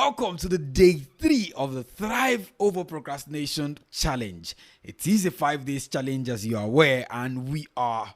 Welcome to the day 3 of the Thrive Over Procrastination Challenge. It is a 5 days challenge, as you are aware, and we are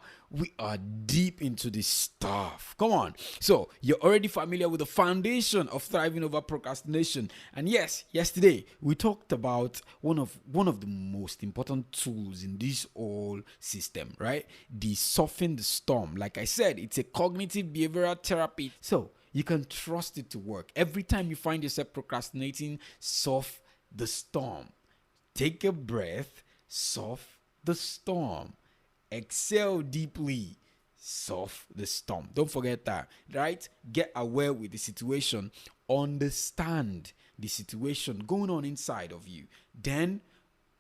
deep into this stuff. Come on. So you're already familiar with the foundation of thriving over procrastination. And yes, yesterday we talked about one of the most important tools in this whole system, right? The soften the storm. Like I said, it's a cognitive behavioral therapy. So you can trust it to work. Every time you find yourself procrastinating, solve the storm. Take a breath, solve the storm. Exhale deeply, solve the storm. Don't forget that, right? Get aware with the situation. Understand the situation going on inside of you. Then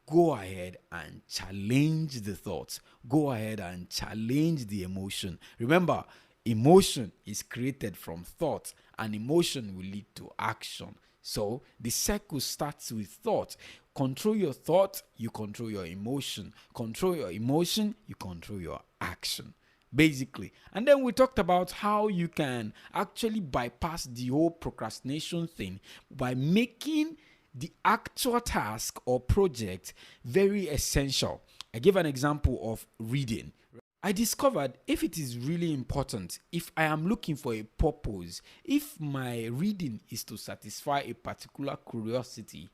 go ahead and challenge the thoughts. Go ahead and challenge the emotion. Remember, emotion is created from thought, and emotion will lead to action. So the cycle starts with thought. Control your thought, you control your emotion. Control your emotion, you control your action. Basically. And then we talked about how you can actually bypass the whole procrastination thing by making the actual task or project very essential. I gave an example of reading. I discovered if it is really important, if I am looking for a purpose, if my reading is to satisfy a particular curiosity,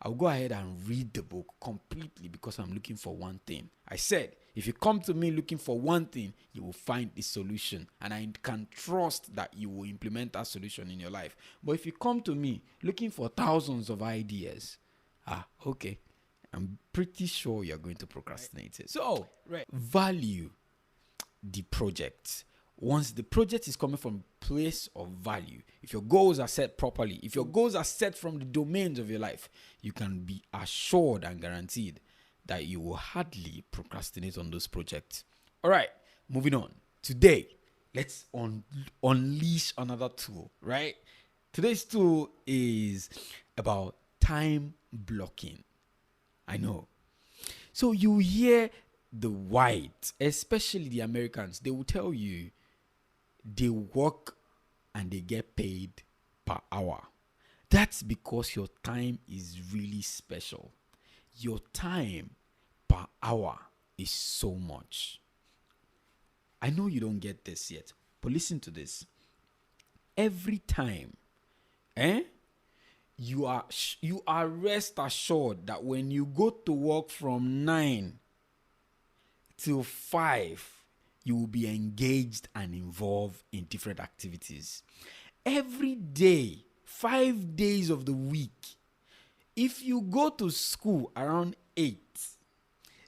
I'll go ahead and read the book completely because I'm looking for one thing. I said, if you come to me looking for one thing, you will find the solution. And I can trust that you will implement that solution in your life. But if you come to me looking for thousands of ideas, okay, I'm pretty sure you're going to procrastinate it. So, value the project. Once the project is coming from a place of value, if your goals are set properly, if your goals are set from the domains of your life, you can be assured and guaranteed that you will hardly procrastinate on those projects. All right, moving on. Today, let's unleash another tool, right? Today's tool is about time blocking. I know. So you hear the whites, especially the Americans, they will tell you they work and they get paid per hour. That's because your time is really special. Your time per hour is so much. I know you don't get this yet, but listen to this. Every time, you are rest assured that when you go to work from 9 till 5, you will be engaged and involved in different activities. Every day, 5 days of the week, if you go to school around 8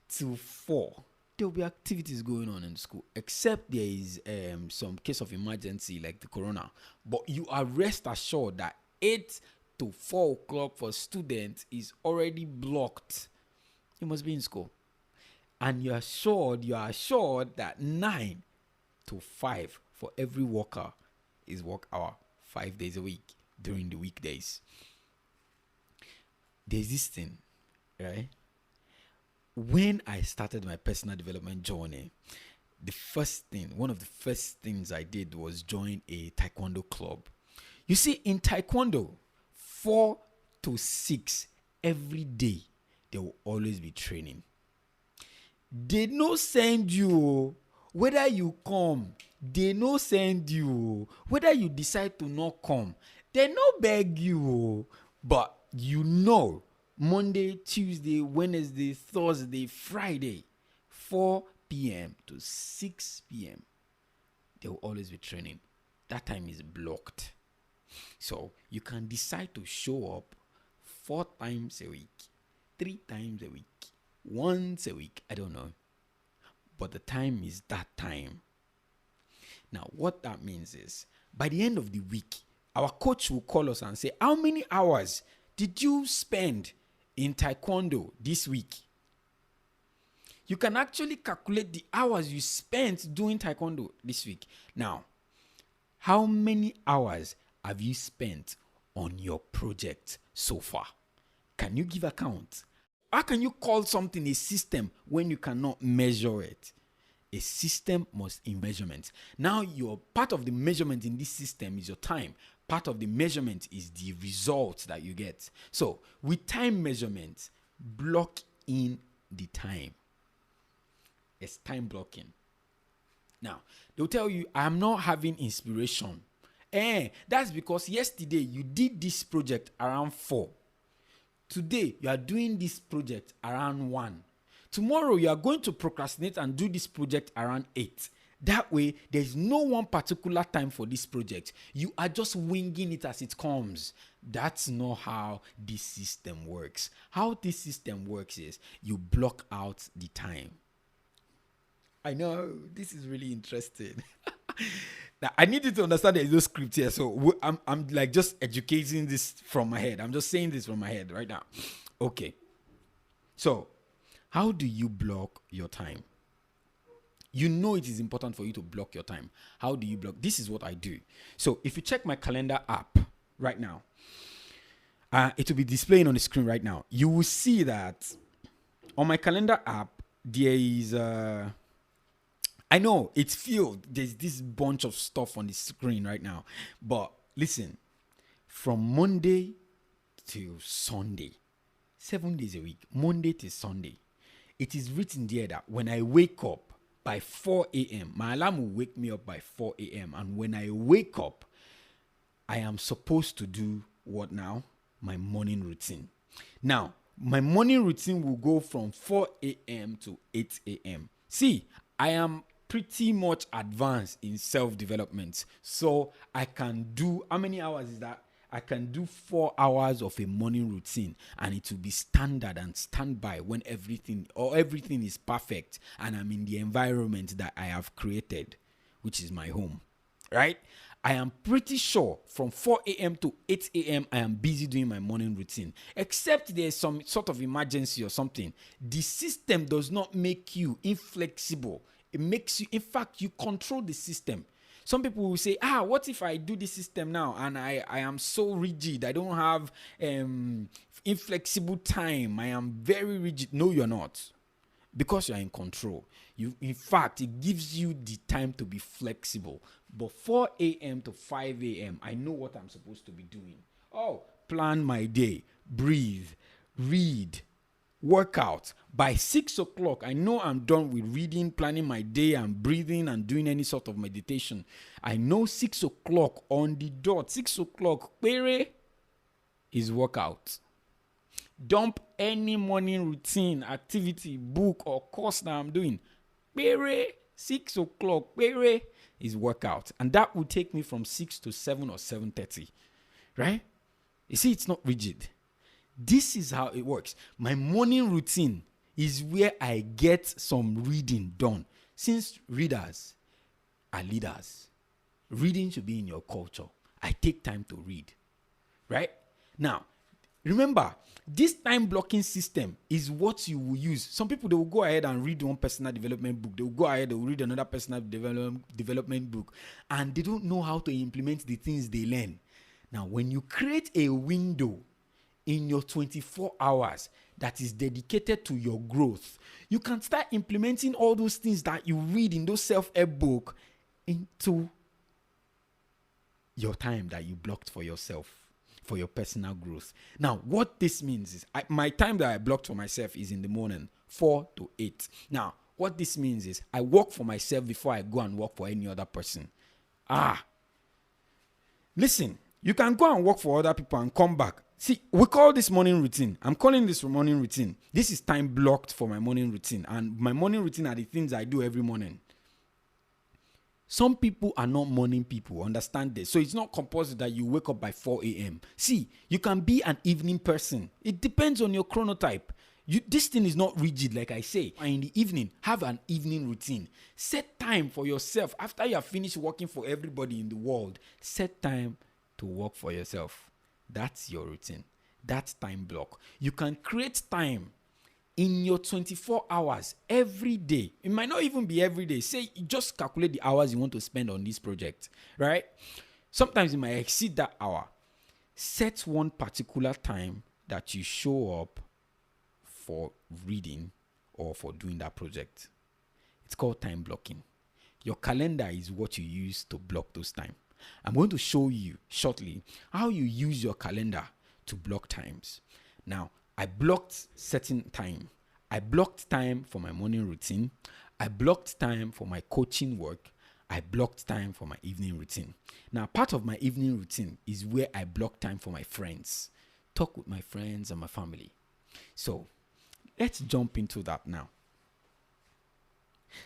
till 4, there will be activities going on in school, except there is some case of emergency like the corona. But you are rest assured that 8 to 4 o'clock for students is already blocked. You must be in school. And you are assured that 9 to 5 for every worker is work hour 5 days a week during the weekdays. There's this thing, right? When I started my personal development journey, one of the first things I did was join a taekwondo club. You see, in taekwondo, 4 to 6 every day, there will always be training. They no send you whether you come. They no send you whether you decide to not come. They no beg you. But Monday, Tuesday, Wednesday, Thursday, Friday, 4 p.m. to 6 p.m. there will always be training. That time is blocked. So you can decide to show up 4 times a week, 3 times a week, once a week, I don't know. But the time is that time. Now, what that means is, by the end of the week, our coach will call us and say, how many hours did you spend in taekwondo this week? You can actually calculate the hours you spent doing taekwondo this week. Now, how many hours have you spent on your project so far? Can you give a count? How can you call something a system when you cannot measure it? A system must in measurement. Now, your part of the measurement in this system is your time. part of the measurement is the results that you get. So with time measurement, block in the time. It's time blocking. Now, they'll tell you, I'm not having inspiration. That's because yesterday you did this project around 4. Today, you are doing this project around 1. Tomorrow, you are going to procrastinate and do this project around 8. That way, there's no one particular time for this project. You are just winging it as it comes. That's not how this system works. How this system works is you block out the time. I know, this is really interesting. Now, I need you to understand there's no script here. So I'm like just educating this from my head. I'm just saying this from my head right now. Okay. So, how do you block your time? You know it is important for you to block your time. How do you block? This is what I do. So, if you check my calendar app right now, it will be displaying on the screen right now. You will see that on my calendar app, there is I know it's filled. There's this bunch of stuff on the screen right now. But listen, from Monday till Sunday, 7 days a week, Monday to Sunday, it is written there that when I wake up by 4 a.m., my alarm will wake me up by 4 a.m. And when I wake up, I am supposed to do what now? My morning routine. Now, my morning routine will go from 4 a.m. to 8 a.m. See, I am pretty much advanced in self-development. So I can do, how many hours is that? I can do 4 hours of a morning routine and it will be standard and standby when everything is perfect and I'm in the environment that I have created, which is my home, right? I am pretty sure from 4 a.m. to 8 a.m. I am busy doing my morning routine. Except there's some sort of emergency or something. The system does not make you inflexible. It makes you, in fact, you control the system. Some people will say, what if I do this system now and I am so rigid. I don't have inflexible time. I am very rigid. No, you're not. Because you're in control. In fact, it gives you the time to be flexible. But 4 a.m. to 5 a.m., I know what I'm supposed to be doing. Plan my day, breathe, read, workout. By 6 o'clock, I know I'm done with reading, planning my day, and breathing and doing any sort of meditation. I know 6 o'clock on the dot, 6 o'clock, is workout. Dump any morning routine, activity, book, or course that I'm doing. 6 o'clock, is workout. And that will take me from 6 to 7 or 7:30. Right? You see, it's not rigid. This is how it works. My morning routine is where I get some reading done. Since readers are leaders, reading should be in your culture. I take time to read. Right? Now, remember, this time blocking system is what you will use. Some people, they will go ahead and read one personal development book. They will go ahead, they will read another personal development book. And they don't know how to implement the things they learn. Now, when you create a window in your 24 hours that is dedicated to your growth, you can start implementing all those things that you read in those self-help books into your time that you blocked for yourself, for your personal growth. Now, what this means is my time that I blocked for myself is in the morning, 4 to 8. Now, what this means is I work for myself before I go and work for any other person. Listen, you can go and work for other people and come back. See, we call this morning routine. I'm calling this morning routine. This is time blocked for my morning routine. And my morning routine are the things I do every morning. Some people are not morning people, understand this. So it's not compulsory that you wake up by 4 a.m. See, you can be an evening person. It depends on your chronotype. This thing is not rigid, like I say. And in the evening, have an evening routine. Set time for yourself. After you have finished working for everybody in the world, set time to work for yourself. That's your routine. That's time block. You can create time in your 24 hours every day. It might not even be every day. Say, you just calculate the hours you want to spend on this project, right? Sometimes you might exceed that hour. Set one particular time that you show up for reading or for doing that project. It's called time blocking. Your calendar is what you use to block those time. I'm going to show you shortly how you use your calendar to block times. Now, I blocked certain time. I blocked time for my morning routine. I blocked time for my coaching work. I blocked time for my evening routine. Now, part of my evening routine is where I block time for my friends, talk with my friends and my family. So, let's jump into that now.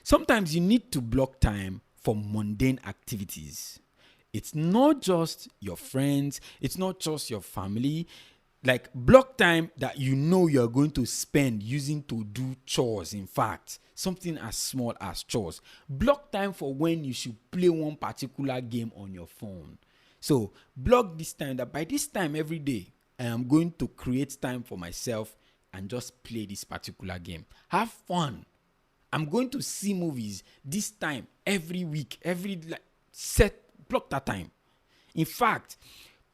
Sometimes you need to block time for mundane activities. It's not just your friends, it's not just your family. Like, block time that you know you're going to spend using to do chores. In fact, something as small as chores. Block time for when you should play one particular game on your phone. So, block this time that by this time every day, I am going to create time for myself and just play this particular game. Have fun. I'm going to see movies this time every week, block that time. In fact,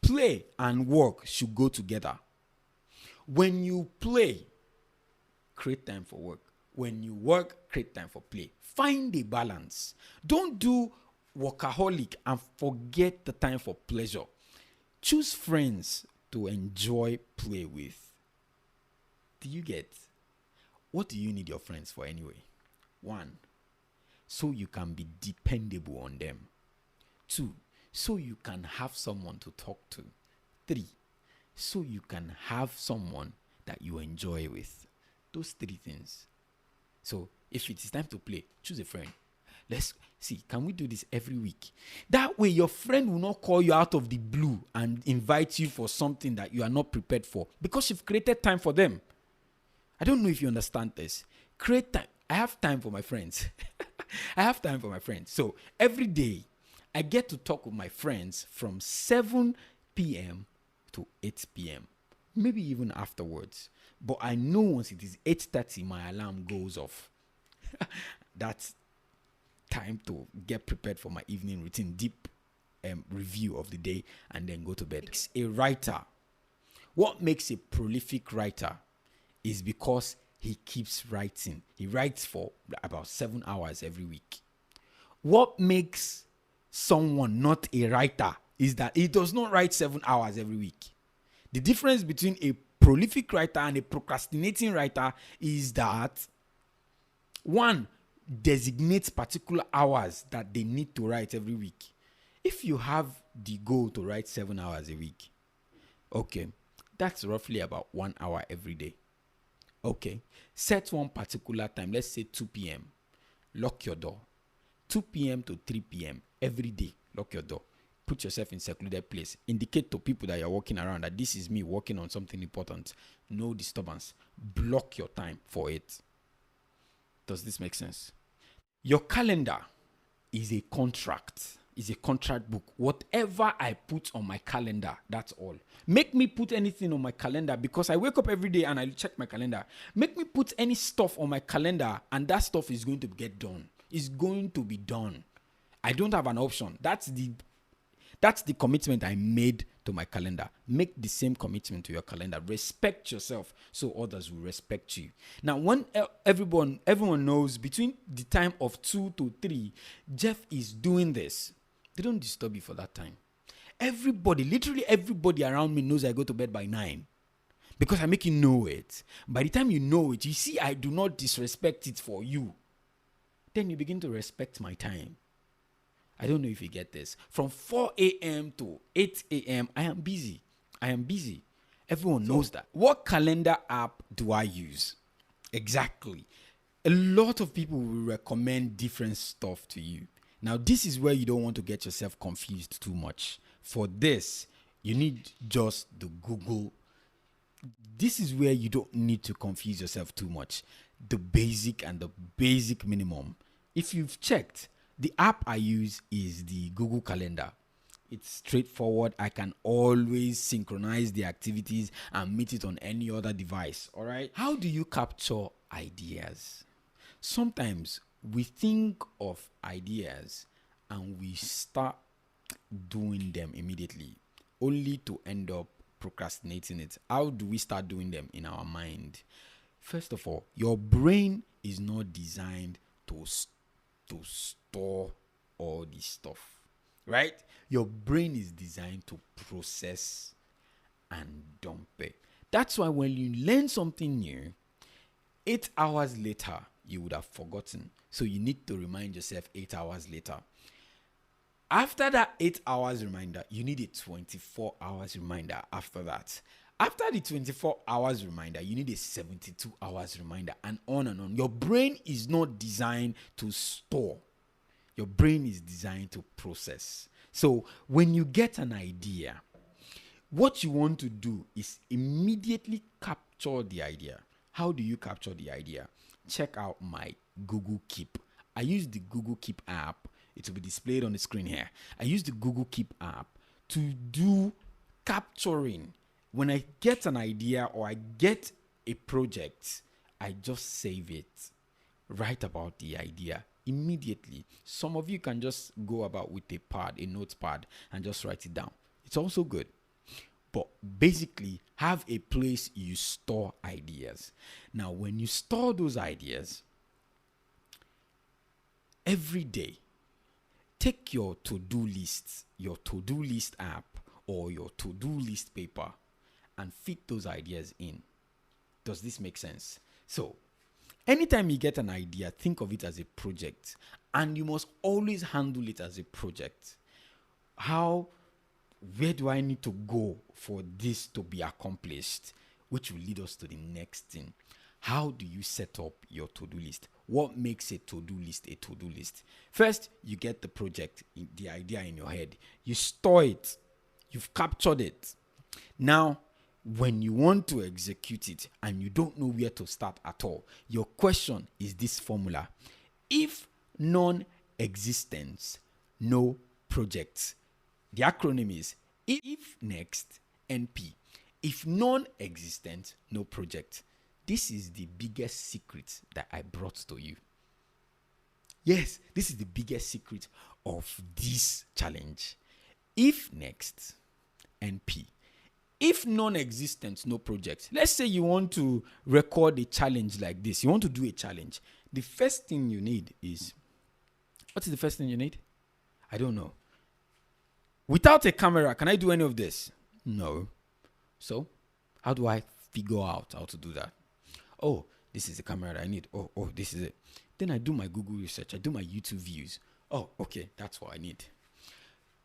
play and work should go together. When you play, create time for work. When you work, create time for play. Find a balance. Don't do workaholic and forget the time for pleasure. Choose friends to enjoy play with. Do you get? What do you need your friends for anyway? 1, so you can be dependable on them. 2, so you can have someone to talk to. 3, so you can have someone that you enjoy with. Those 3 things. So if it is time to play, choose a friend. Let's see, can we do this every week? That way your friend will not call you out of the blue and invite you for something that you are not prepared for, because you've created time for them. I don't know if you understand this. Create time. I have time for my friends. I have time for my friends. So every day, I get to talk with my friends from 7 p.m. to 8 p.m. Maybe even afterwards. But I know once it is 8:30, my alarm goes off. That's time to get prepared for my evening routine, deep review of the day, and then go to bed. A writer. What makes a prolific writer is because he keeps writing. He writes for about 7 hours every week. What makes someone not a writer is that he does not write 7 hours every week. The difference between a prolific writer and a procrastinating writer is that one designates particular hours that they need to write every week. If you have the goal to write 7 hours a week, okay, that's roughly about 1 hour every day. Okay, set one particular time, let's say 2 p.m. Lock your door. 2 p.m. to 3 p.m. every day, lock your door. Put yourself in secluded place. Indicate to people that you're walking around that this is me working on something important. No disturbance. Block your time for it. Does this make sense? Your calendar is a contract. Is a contract book. Whatever I put on my calendar, that's all. Make me put anything on my calendar because I wake up every day and I check my calendar. Make me put any stuff on my calendar and that stuff is going to get done. It's going to be done. I don't have an option. That's the commitment I made to my calendar. Make the same commitment to your calendar. Respect yourself so others will respect you. Now, when everyone knows between the time of 2 to 3, Jeff is doing this. They don't disturb you for that time. Literally everybody around me knows I go to bed by 9 because I make you know it. By the time you know it, you see I do not disrespect it for you. Then you begin to respect my time. I don't know if you get this. From 4 a.m. to 8 a.m., I am busy. Everyone knows that. What calendar app do I use? Exactly. A lot of people will recommend different stuff to you. Now, this is where you don't want to get yourself confused too much. For this, you need just the Google. This is where you don't need to confuse yourself too much. The basic and the basic minimum. If you've checked, the app I use is the Google Calendar. It's straightforward. I can always synchronize the activities and meet it on any other device. All right. How do you capture ideas? Sometimes we think of ideas and we start doing them immediately, only to end up procrastinating it. How do we start doing them in our mind? First of all, your brain is not designed to store all this stuff. right? Your brain is designed to process and dump it. That's why when you learn something new, 8 hours later, you would have forgotten. So you need to remind yourself 8 hours later. After that 8 hours reminder, you need a 24 hours reminder after that. After the 24 hours reminder, you need a 72 hours reminder, and on and on. Your brain is not designed to store. Your brain is designed to process. So when you get an idea, what you want to do is immediately capture the idea. How do you capture the idea? Check out my Google Keep. I use the Google Keep app. It will be displayed on the screen here. I use the Google Keep app to do capturing. When I get an idea or I get a project, I just save it. Write about the idea immediately. Some of you can just go about with a notepad, and just write it down. It's also good. But basically, have a place you store ideas. Now, when you store those ideas, every day, take your to-do list, your to-do list app, or your to-do list paper, and fit those ideas in. Does this make sense? So, anytime you get an idea, think of it as a project, and you must always handle it as a project. Where do I need to go for this to be accomplished? Which will lead us to the next thing. How do you set up your to-do list? What makes a to-do list a to-do list? First, you get the project, the idea in your head. You store it. You've captured it. Now, when you want to execute it and you don't know where to start at all, your question is this formula. If non-existence, no project. The acronym is if next NP. If non-existent, no project. This is the biggest secret that I brought to you. Yes, this is the biggest secret of this challenge. If next NP. If non-existent, no project. Let's say you want to record a challenge like this. You want to do a challenge. The first thing you need is, what is the first thing you need? I don't know. Without a camera, can I do any of this? No. So, how do I figure out how to do that? Oh, this is the camera that I need. Oh, this is it. Then I do my Google research. I do my YouTube views. Oh, okay, that's what I need.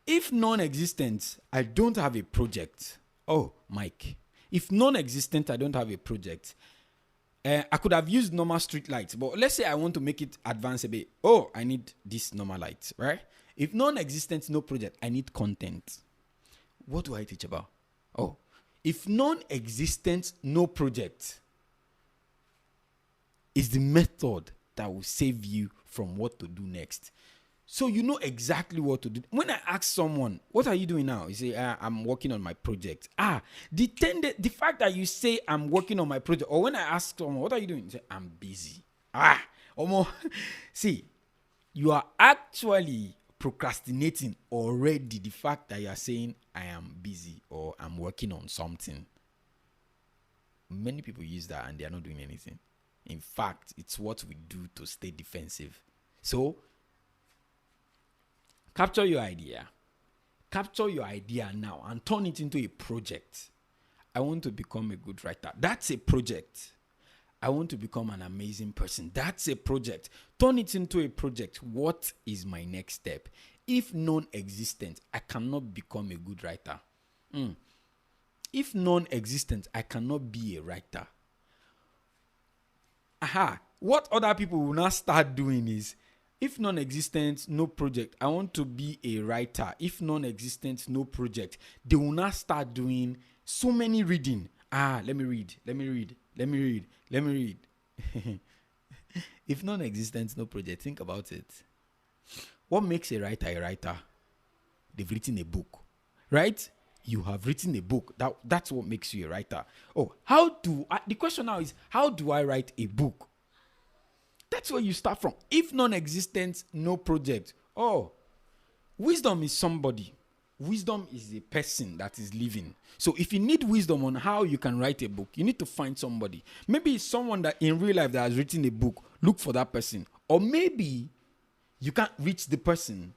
If non-existent, I don't have a project. Oh, Mike. If non-existent, I don't have a project. I could have used normal street lights, but let's say I want to make it advanced a bit. Oh, I need this normal light, right? If non-existent, no project, I need content. What do I teach about? Oh, if non-existent, no project is the method that will save you from what to do next. So you know exactly what to do. When I ask someone, what are you doing now? You say, I'm working on my project. The fact that you say I'm working on my project, or when I ask someone, what are you doing? You say, I'm busy. See, you are actually procrastinating already the fact that you are saying, I am busy or I'm working on something. Many people use that and they are not doing anything. In fact, it's what we do to stay defensive. So, capture your idea. Capture your idea now and turn it into a project. I want to become a good writer. That's a project. I want to become an amazing person. That's a project. Turn it into a project. What is my next step? If non-existent, I cannot become a good writer. If non-existent, I cannot be a writer. What other people will now start doing is, if non-existent, no project, I want to be a writer. If non-existent, no project, they will now start doing so many reading. Let me read. If non-existent, no project, think about it. What makes a writer a writer? They've written a book, right? You have written a book. That's what makes you a writer. The question now is, how do I write a book? That's where you start from. If non-existent, no project. Wisdom is somebody. Wisdom is a person that is living. So if you need wisdom on how you can write a book, you need to find somebody. Maybe it's someone that in real life that has written a book. Look for that person. Or maybe you can't reach the person,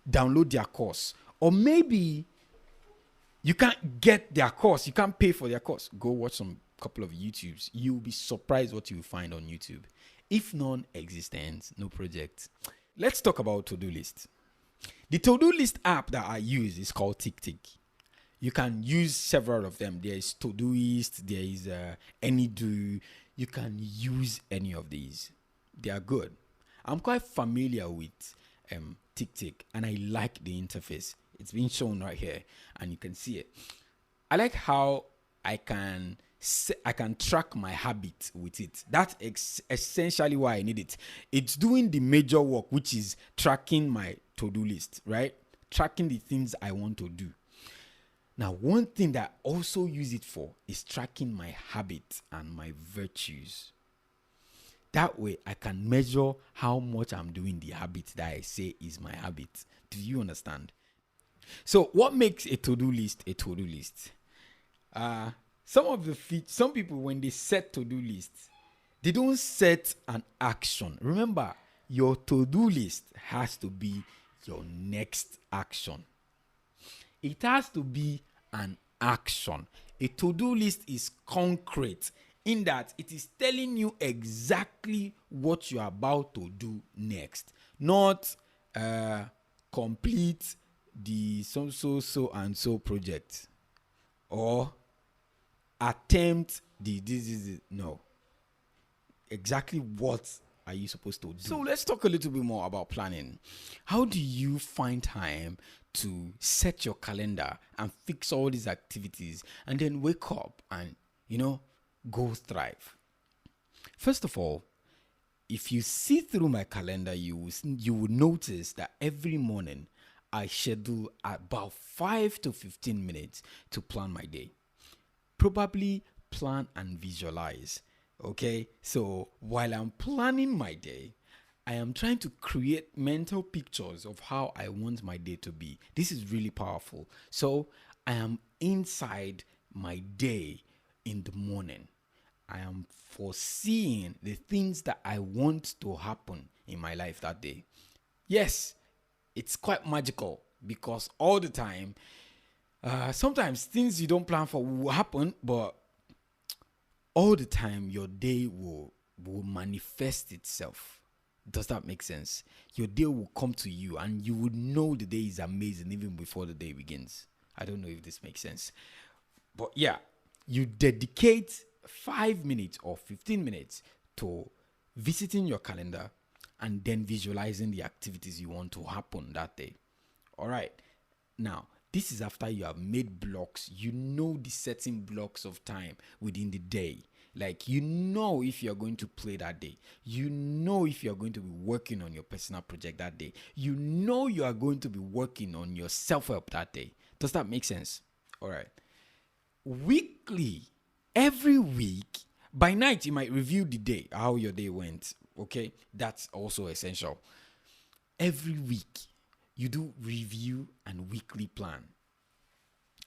download their course. Or maybe you can't get their course, you can't pay for their course. Go watch some couple of YouTubes. You'll be surprised what you find on YouTube. If non-existent, no project. Let's talk about to-do list. The to-do list app that I use is called TickTick. You can use several of them. There is Todoist, there is AnyDo. You can use any of these. They are good. I'm quite familiar with TickTick, and I like the interface. It's being shown right here, and you can see it. I like how I can track my habit with it. That's essentially why I need it. It's doing the major work, which is tracking my to-do list, right? Tracking the things I want to do. Now, one thing that I also use it for is tracking my habits and my virtues. That way, I can measure how much I'm doing the habit that I say is my habit. Do you understand? So, what makes a to-do list a to-do list? Some people, when they set to-do lists, they don't set an action. Remember, your to-do list has to be your next action. It has to be an action. A to-do list is concrete in that it is telling you exactly what you are about to do next, not complete the so and so project or attempt no. Exactly what are you supposed to do? So let's talk a little bit more about planning. How do you find time to set your calendar and fix all these activities and then wake up and, go thrive? First of all, if you see through my calendar, you will notice that every morning I schedule about 5 to 15 minutes to plan my day. Probably plan and visualize. Okay, so while I'm planning my day, I am trying to create mental pictures of how I want my day to be. This is really powerful. So I am inside my day in the morning. I am foreseeing the things that I want to happen in my life that day. Yes, it's quite magical because all the time, sometimes things you don't plan for will happen, but all the time your day will manifest itself. Does that make sense? Your day will come to you and you would know the day is amazing even before the day begins. I don't know if this makes sense. But yeah, you dedicate 5 minutes or 15 minutes to visiting your calendar and then visualizing the activities you want to happen that day. All right. Now, this is after you have made blocks. You know the certain blocks of time within the day. Like, if you're going to play that day. If you're going to be working on your personal project that day. You are going to be working on your self-help that day. Does that make sense? All right. Weekly, every week, by night, you might review the day, how your day went. Okay? That's also essential. Every week, you do review and weekly plan.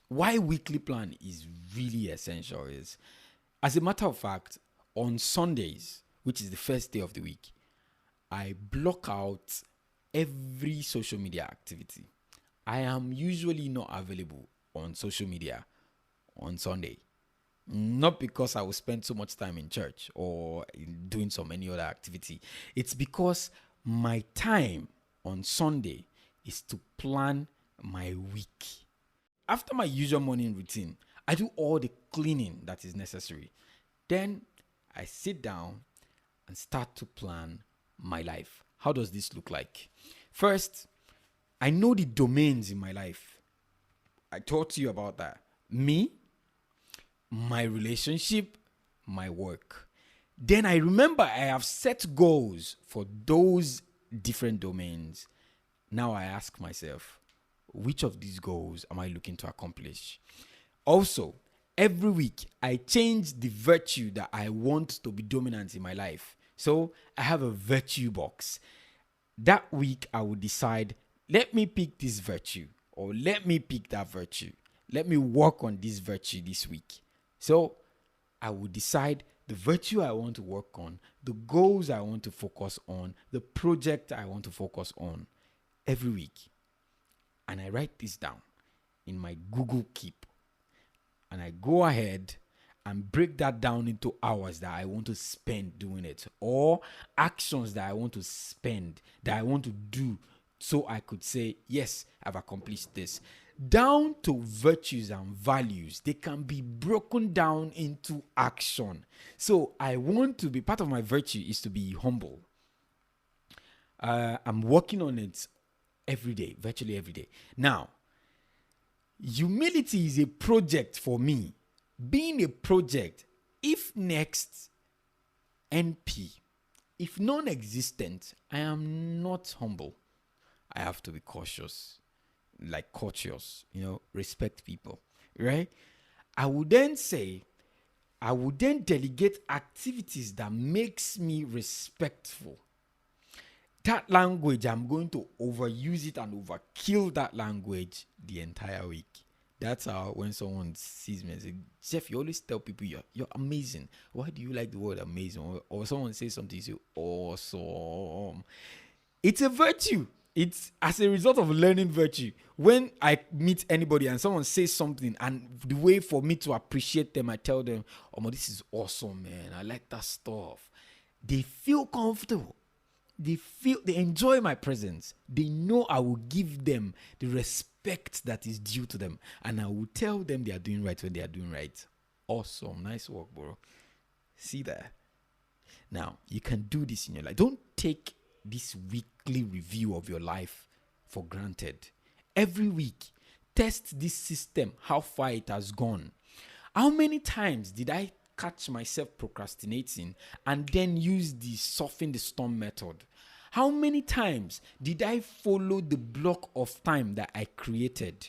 Why weekly plan is really essential is, as a matter of fact, on Sundays, which is the first day of the week, I block out every social media activity. I am usually not available on social media on Sunday. Not because I will spend so much time in church or in doing any other activity. It's because my time on Sunday is to plan my week. After my usual morning routine, I do all the cleaning that is necessary. Then I sit down and start to plan my life. How does this look like? First, I know the domains in my life. I talked to you about that. Me, my relationship, my work. Then I remember I have set goals for those different domains. Now I ask myself, which of these goals am I looking to accomplish? Also, every week I change the virtue that I want to be dominant in my life. So I have a virtue box. That week I will decide, let me pick this virtue or let me pick that virtue. Let me work on this virtue this week. So I will decide the virtue I want to work on, the goals I want to focus on, the project I want to focus on every week. and I write this down in my Google Keep, and I go ahead and break that down into hours that I want to spend doing it, or actions that I want to spend, that I want to do, so I could say, yes, I've accomplished this. Down to virtues and values, they can be broken down into action. So I want to be, part of my virtue is to be humble. I'm working on it every day, virtually every day. Now, humility is a project for me. Being a project, if next, NP, if non-existent, I am not humble. I have to be cautious, like courteous, respect people, right? I would then delegate activities that makes me respectful. That language, I'm going to overuse it and overkill that language the entire week. That's how when someone sees me and says, Jeff, you always tell people you're amazing. Why do you like the word amazing? Or someone says something, you say, awesome. It's a virtue. It's as a result of learning virtue. When I meet anybody and someone says something, and the way for me to appreciate them, I tell them, oh, this is awesome, man. I like that stuff. They feel comfortable. They enjoy my presence. They know I will give them the respect that is due to them. And I will tell them they are doing right when they are doing right. Awesome. Nice work, bro. See that? Now, you can do this in your life. Don't take this weekly review of your life for granted. Every week, test this system, how far it has gone. How many times did I catch myself procrastinating and then use the soften the storm method? How many times did I follow the block of time that I created?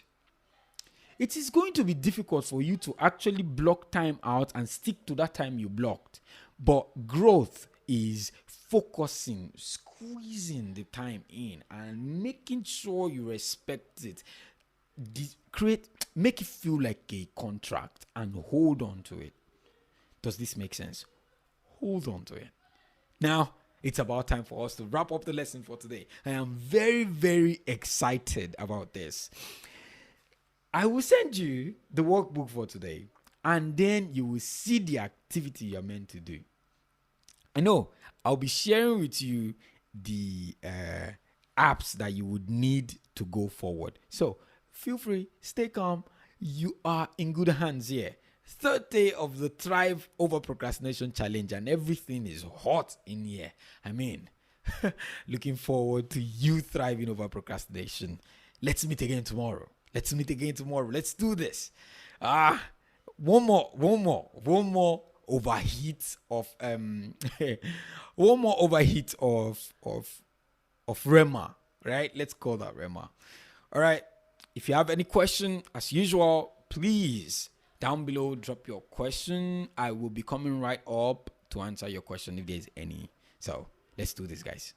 It is going to be difficult for you to actually block time out and stick to that time you blocked. But growth is focusing, squeezing the time in and making sure you respect it. Make it feel like a contract and hold on to it. Does this make sense? Hold on to it. Now, it's about time for us to wrap up the lesson for today. I am very, very excited about this. I will send you the workbook for today, and then you will see the activity you're meant to do. I know I'll be sharing with you the apps that you would need to go forward. So feel free, stay calm. You are in good hands here. Third day of the Thrive Over Procrastination Challenge, and everything is hot in here. I mean, looking forward to you thriving over procrastination. Let's meet again tomorrow. Let's do this. One more overheat of Rema, right? Let's call that Rema. All right. If you have any question, as usual, please down below drop your question. I will be coming right up to answer your question if there's any. So let's do this, guys.